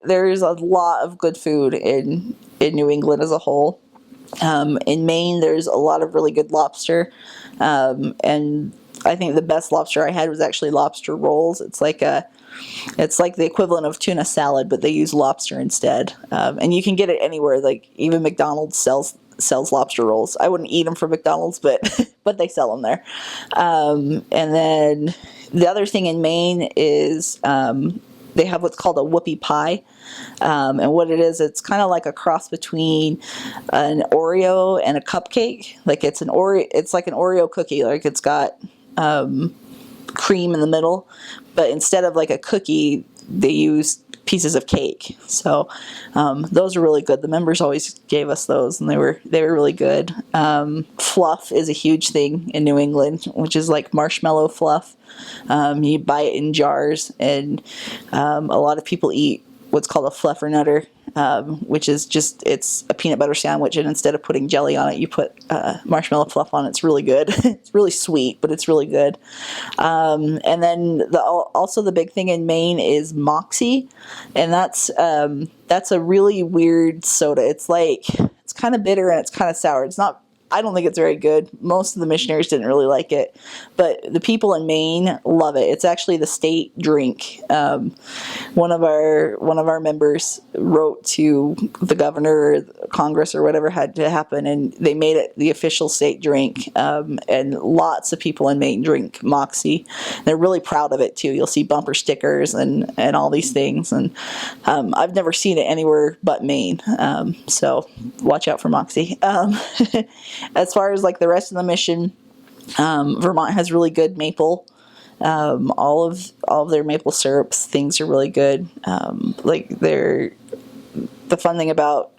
there's a lot of good food in New England as a whole. In Maine, there's a lot of really good lobster, and I think the best lobster I had was actually lobster rolls. It's like the equivalent of tuna salad, but they use lobster instead. And you can get it anywhere. Like even McDonald's sells lobster rolls. I wouldn't eat them from McDonald's, but but they sell them there. And then the other thing in Maine is they have what's called a whoopie pie. And what it is, it's kind of like a cross between an Oreo and a cupcake. Like it's like an Oreo cookie. Like it's got cream in the middle, but instead of like a cookie, they use pieces of cake. So those are really good. The members always gave us those, and they were really good. Fluff is a huge thing in New England, which is like marshmallow fluff. You buy it in jars, and a lot of people eat what's called a fluffernutter, which is it's a peanut butter sandwich, and instead of putting jelly on it, you put marshmallow fluff on it. It's really good. It's really sweet, but it's really good. And then also the big thing in Maine is Moxie, and that's a really weird soda. It's kind of bitter and it's kind of sour. I don't think it's very good. Most of the missionaries didn't really like it, but the people in Maine love it. It's actually the state drink. One of our members wrote to the governor or Congress or whatever had to happen, and they made it the official state drink. And lots of people in Maine drink Moxie. They're really proud of it too. You'll see bumper stickers and all these things. And I've never seen it anywhere but Maine. So watch out for Moxie. As far as like the rest of the mission, Vermont has really good maple. All of their maple syrups things are really good. The fun thing about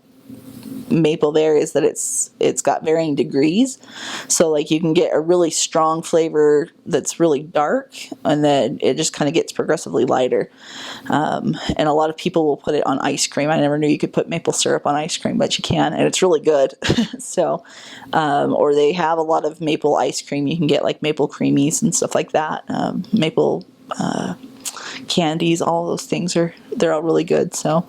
maple there is that it's got varying degrees, so like you can get a really strong flavor that's really dark, and then it just kind of gets progressively lighter. And a lot of people will put it on ice cream. I never knew you could put maple syrup on ice cream, but you can, and it's really good. So or they have a lot of maple ice cream. You can get like maple creamies and stuff like that. Maple candies, all those things they're all really good. So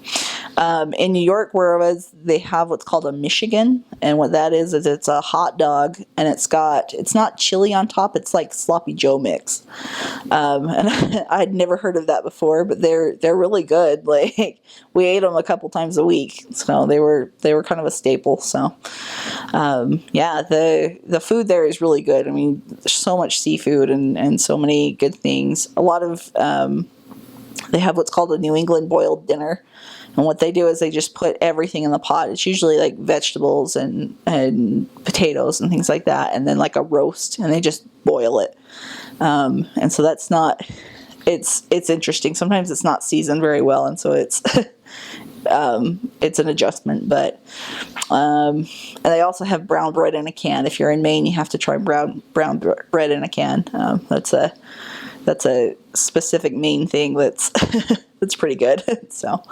in New York, where I was, they have what's called a Michigan, and what that is it's a hot dog, and it's not chili on top, it's like sloppy Joe mix. And I'd never heard of that before, but they're really good. Like we ate them a couple times a week, so they were kind of a staple. So yeah, the food there is really good. I mean, there's so much seafood and so many good things. A lot of they have what's called a New England boiled dinner. And what they do is they just put everything in the pot. It's usually like vegetables and potatoes and things like that, and then like a roast, and they just boil it. And so it's interesting. Sometimes it's not seasoned very well, and so it's an adjustment. But and they also have brown bread in a can. If you're in Maine, you have to try brown bread in a can. That's a specific Maine thing that's pretty good. So